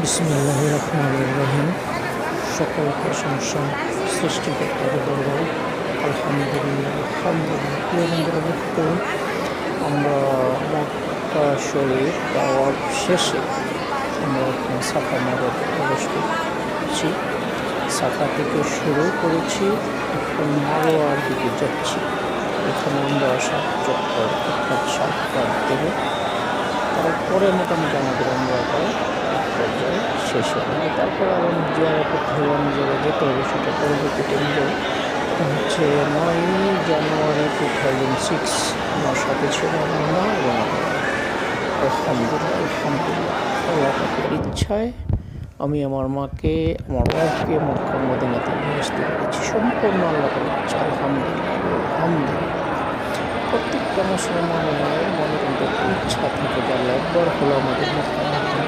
বিসমিল্লাহির রহমানির রহিম। সকল প্রশংসা সৃষ্টিকর্তার দরবারে। আলহামদুলিল্লাহ আলহামদুলিল্লাহ। প্রিয় বন্ধুরা, লক্ষ্য করুন, আমরা মক্কা শরীফ যাওয়ার শেষে আমরা এখন সাফা মারোতে প্রবেশ করছি। সাফা থেকে শুরু করেছি, এখন মারোয়ার দিকে যাচ্ছি। এখানে আমরা 7 চক্কর অর্থাৎ 7বার দেবো। তারপরে মোটামুটি আমাদের আমরাটা পর্যায়ে শেষ হয়ে যাবে। তারপর আবার জিয়ারা করতে হবে, অন্য জায়গায় যেতে হবে, সেটা পরবর্তীতে নিয়ে হচ্ছে 9 জানুয়ারি 2006 আমার সাথে ছিল আমার মা এবং আলহামদুলিল্লাহ আলহামদুলিল্লাহ আল্লাহ পাকের ইচ্ছায় আমি আমার মাকে, আমার ওয়াইফকে মক্কা মদিনাতে নিয়ে আসতে পেরেছি। সম্পূর্ণ আল্লাহ পাকের ইচ্ছা। আলহামদুলিল্লাহ আলহামদুলিল্লাহ। প্রত্যেকটা মুসলমানের মনে কিন্তু ইচ্ছা থাকে যে আল্লাহ একবার হলো আমাদের মক্কা মদিনা